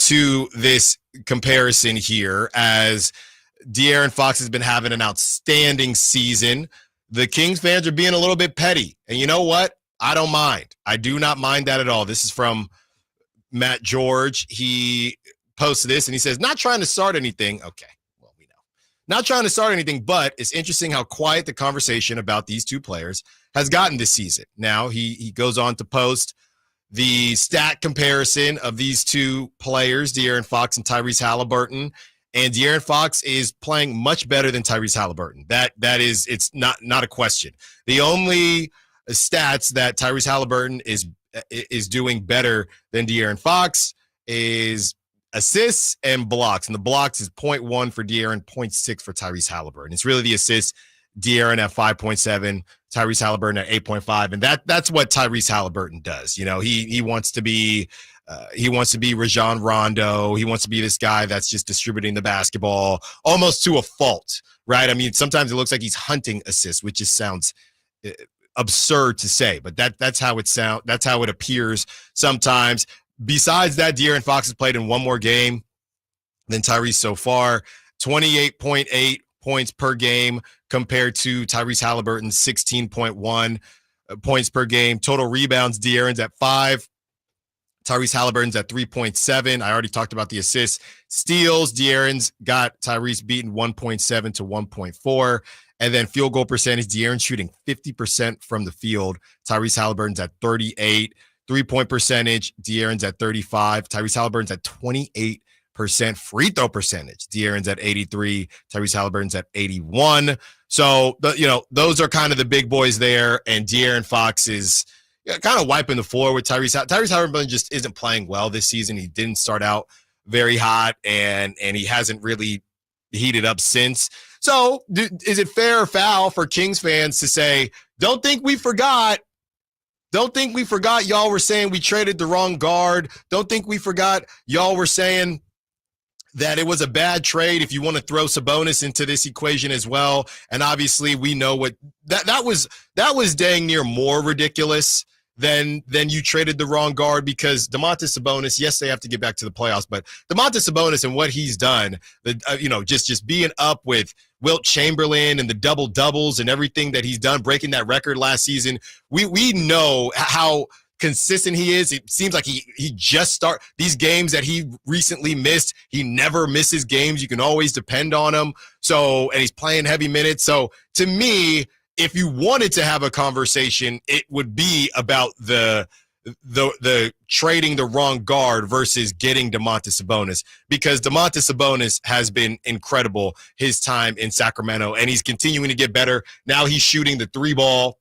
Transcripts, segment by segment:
to this comparison here, as De'Aaron Fox has been having an outstanding season, the Kings fans are being a little bit petty. And you know what? I don't mind. I do not mind that at all. This is from Matt George. He posted this and he says, not trying to start anything. Okay, well, we know. Not trying to start anything, but it's interesting how quiet the conversation about these two players has gotten this season. Now, he goes on to post the stat comparison of these two players, De'Aaron Fox and Tyrese Haliburton. And De'Aaron Fox is playing much better than Tyrese Haliburton. That is, it's not a question. The only stats that Tyrese Haliburton is doing better than De'Aaron Fox is assists and blocks. And the blocks is 0.1 for De'Aaron, 0.6 for Tyrese Haliburton. It's really the assists, De'Aaron at 5.7, Tyrese Haliburton at 8.5. And that's what Tyrese Haliburton does. You know, he wants to be Rajon Rondo. He wants to be this guy that's just distributing the basketball almost to a fault, right? I mean, sometimes it looks like he's hunting assists, which just sounds absurd to say, but that's how it sounds. That's how it appears sometimes. Besides that, De'Aaron Fox has played in one more game than Tyrese so far. 28.8 points per game compared to Tyrese Haliburton's 16.1 points per game. Total rebounds, De'Aaron's at 5. Tyrese Haliburton's at 3.7. I already talked about the assists. Steals, De'Aaron's got Tyrese beaten 1.7 to 1.4. And then field goal percentage, De'Aaron shooting 50% from the field. Tyrese Haliburton's at 38. 3-point percentage, De'Aaron's at 35. Tyrese Haliburton's at 28%. Free throw percentage, De'Aaron's at 83. Tyrese Haliburton's at 81. So, those are kind of the big boys there. And De'Aaron Fox is kind of wiping the floor with Tyrese. Tyrese Haliburton just isn't playing well this season. He didn't start out very hot, and he hasn't really heated up since. So is it fair or foul for Kings fans to say, don't think we forgot. Don't think we forgot y'all were saying we traded the wrong guard. Don't think we forgot y'all were saying that it was a bad trade if you want to throw Sabonis into this equation as well. And obviously we know what that was dang near more ridiculous than you traded the wrong guard, because Domantas Sabonis, yes, they have to get back to the playoffs, but Domantas Sabonis and what he's done, just being up with Wilt Chamberlain and the double doubles and everything that he's done, breaking that record last season, we know how consistent he is. It seems like he just start these games that he recently missed. He never misses games. You can always depend on him. So, and he's playing heavy minutes. So to me, if you wanted to have a conversation, it would be about the trading the wrong guard versus getting Domantas Sabonis, because Domantas Sabonis has been incredible his time in Sacramento, and he's continuing to get better. Now he's shooting the three ball.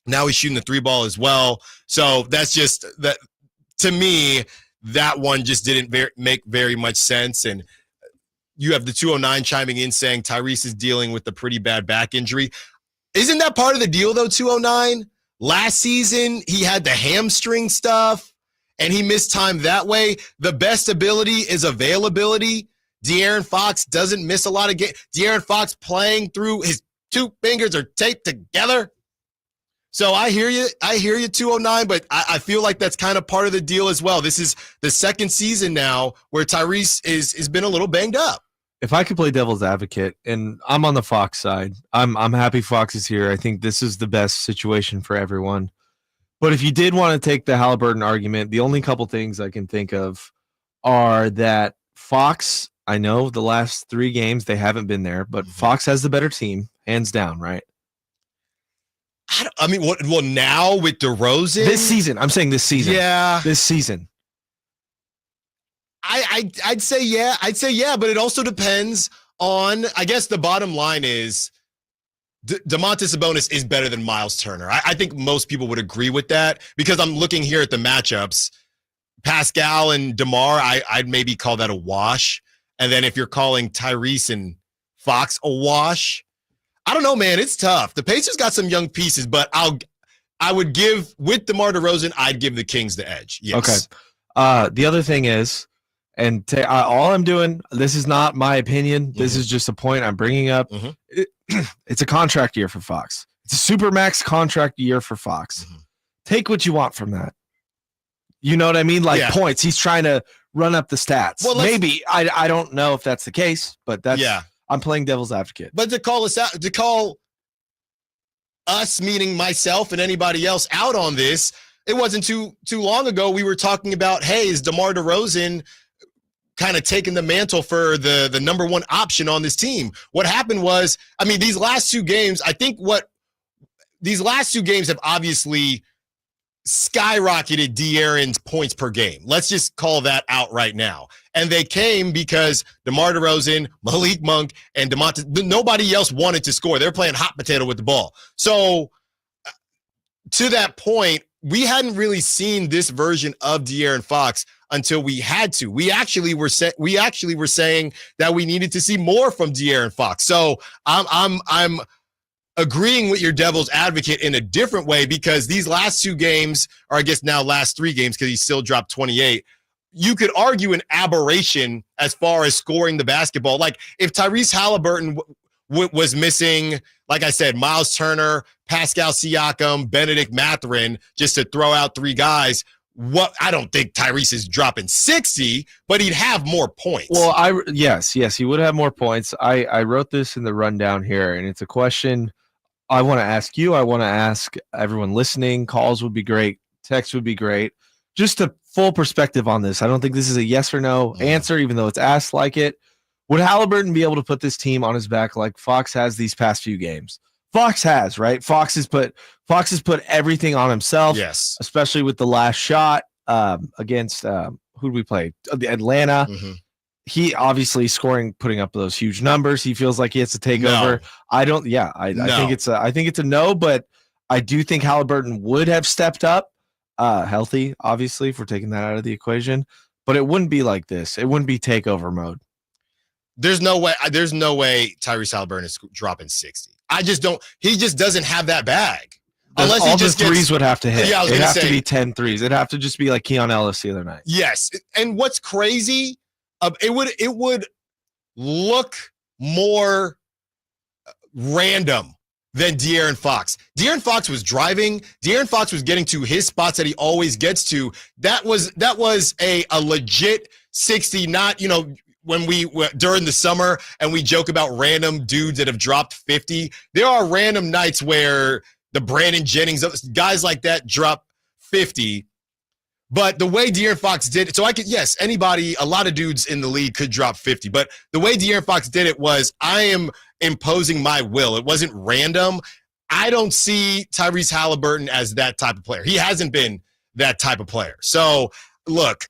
Now he's shooting the three ball as well. So that's just that. To me, that one just didn't make very much sense. And you have the 209 chiming in saying Tyrese is dealing with a pretty bad back injury. Isn't that part of the deal, though, 209? Last season, he had the hamstring stuff, and he missed time that way. The best ability is availability. De'Aaron Fox doesn't miss a lot of games. De'Aaron Fox playing through his two fingers are taped together. So I hear you, 209, but I feel like that's kind of part of the deal as well. This is the second season now where Tyrese has been a little banged up. If I could play devil's advocate, and I'm on the Fox side, I'm happy Fox is here. I think this is the best situation for everyone. But if you did want to take the Haliburton argument, the only couple things I can think of are that Fox, I know the last 3 games they haven't been there, but Fox has the better team, hands down, right? I mean, well, now with DeRozan? This season. I'm saying this season. Yeah. This season. I'd say yeah, but it also depends on, I guess the bottom line is Domantas Sabonis is better than Miles Turner. I think most people would agree with that, because I'm looking here at the matchups. Pascal and DeMar, I'd maybe call that a wash. And then if you're calling Tyrese and Fox a wash, I don't know, man. It's tough. The Pacers got some young pieces, but I would give, with DeMar DeRozan, I'd give the Kings the edge. Yes. Okay. The other thing is, and all I'm doing, this is not my opinion. This is just a point I'm bringing up. It's a contract year for Fox. It's a supermax contract year for Fox. Take what you want from that. You know what I mean? Like Yeah. points. He's trying to run up the stats. Well, maybe I don't know if that's the case, but that's Yeah. I'm playing devil's advocate. But to call us, meaning myself and anybody else, out on this, it wasn't too long ago we were talking about, hey, is DeMar DeRozan kind of taking the mantle for the number one option on this team? What happened was, I mean, these last two games have obviously skyrocketed De'Aaron's points per game. Let's just call that out right now. And they came because DeMar DeRozan, Malik Monk, and nobody else wanted to score. They're playing hot potato with the ball. So to that point, we hadn't really seen this version of De'Aaron Fox until we had to. We actually were saying that we needed to see more from De'Aaron Fox. So I'm agreeing with your devil's advocate in a different way, because these last two games, or I guess now last three games, because he still dropped 28, you could argue an aberration as far as scoring the basketball. Like if Tyrese Haliburton was missing, like I said, Miles Turner, Pascal Siakam, Benedict Mathurin, just to throw out three guys, I don't think Tyrese is dropping 60, but he'd have more points. Well, yes, he would have more points. I wrote this in the rundown here, and it's a question I want to ask you. I want to ask everyone listening. Calls would be great. Text would be great. Just a full perspective on this. I don't think this is a yes or no answer, even though it's asked like it. Would Haliburton be able to put this team on his back like Fox has these past few games? Fox has, right? Fox has put everything on himself. Yes, especially with the last shot against who did we play? Atlanta. Mm-hmm. He obviously putting up those huge numbers. He feels like he has to take over. I don't. Yeah, I think it's a no, but I do think Haliburton would have stepped up, healthy, obviously, if we're taking that out of the equation. But it wouldn't be like this. It wouldn't be takeover mode. There's no way Tyrese Haliburton is dropping 60. I just don't. He just doesn't have that bag. Unless all the threes would have to hit. Yeah, it'd have to be 10 threes. It'd have to just be like Keon Ellis the other night. Yes, and what's crazy? It would look more random than De'Aaron Fox. De'Aaron Fox was driving. De'Aaron Fox was getting to his spots that he always gets to. That was a legit 60. Not, when we during the summer and we joke about random dudes that have dropped 50. There are random nights where the Brandon Jennings, guys like that, drop 50. But the way De'Aaron Fox did it, so a lot of dudes in the league could drop 50. But the way De'Aaron Fox did it was, I am imposing my will. It wasn't random. I don't see Tyrese Haliburton as that type of player. He hasn't been that type of player. So, look.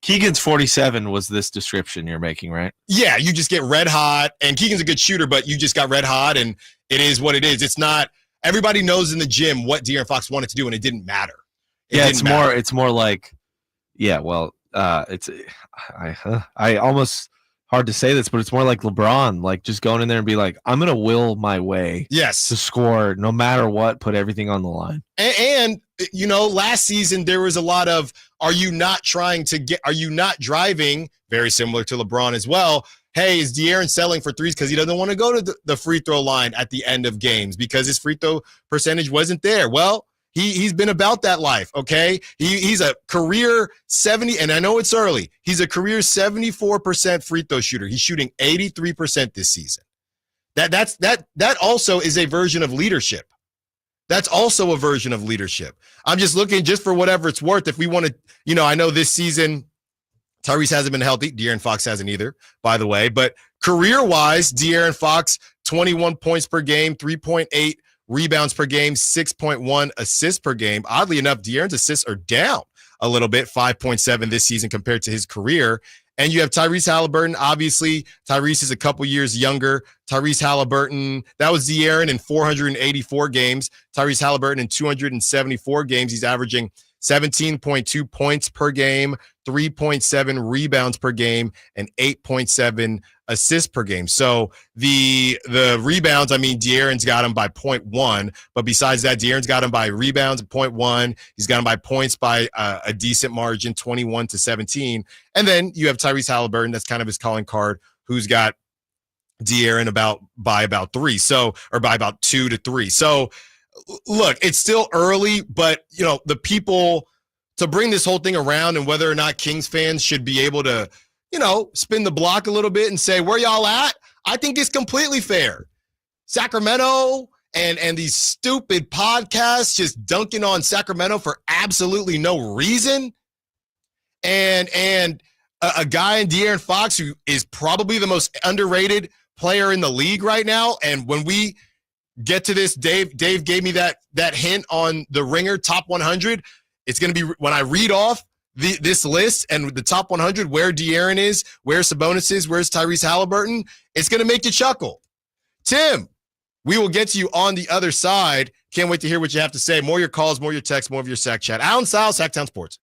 Keegan's 47 was this description you're making, right? Yeah, you just get red hot. And Keegan's a good shooter, but you just got red hot, and it is what it is. It's not – everybody knows in the gym what De'Aaron Fox wanted to do, and it didn't matter. It's more like, I almost hard to say this, but it's more like LeBron, like just going in there and be like, I'm going to will my way to score no matter what, put everything on the line. And last season there was a lot of, are you not driving, very similar to LeBron as well. Hey, is De'Aaron selling for threes because he doesn't want to go to the free throw line at the end of games because his free throw percentage wasn't there? Well, He's been about that life, okay? He's a career 70, and I know it's early. He's a career 74% free throw shooter. He's shooting 83% this season. That also is a version of leadership. That's also a version of leadership. I'm just looking just for whatever it's worth. If we want to, I know this season Tyrese hasn't been healthy. De'Aaron Fox hasn't either, by the way. But career-wise, De'Aaron Fox, 21 points per game, 3.8 rebounds per game, 6.1 assists per game. Oddly enough, De'Aaron's assists are down a little bit, 5.7 this season compared to his career. And you have Tyrese Haliburton. Obviously, Tyrese is a couple years younger. Tyrese Haliburton, that was De'Aaron in 484 games. Tyrese Haliburton in 274 games. He's averaging 17.2 points per game, 3.7 rebounds per game, and 8.7 assists per game. So the rebounds, De'Aaron's got him by 0.1, but besides that, De'Aaron's got him by rebounds 0.1. He's got him by points by a decent margin, 21-17. And then you have Tyrese Haliburton, that's kind of his calling card, who's got De'Aaron by about 3, or by about 2 to 3. So look, it's still early, but the people to bring this whole thing around and whether or not Kings fans should be able to, spin the block a little bit and say, where y'all at? I think it's completely fair. Sacramento and these stupid podcasts just dunking on Sacramento for absolutely no reason. And a guy in De'Aaron Fox who is probably the most underrated player in the league right now. And when we get to this, Dave gave me that hint on the Ringer top 100. It's going to be when I read off this list and the top 100, where De'Aaron is, where Sabonis is, where's Tyrese Haliburton. It's going to make you chuckle. Tim, we will get to you on the other side. Can't wait to hear what you have to say. More your calls, more your texts, more of your Sac Chat. Allen Stiles, Sactown Sports.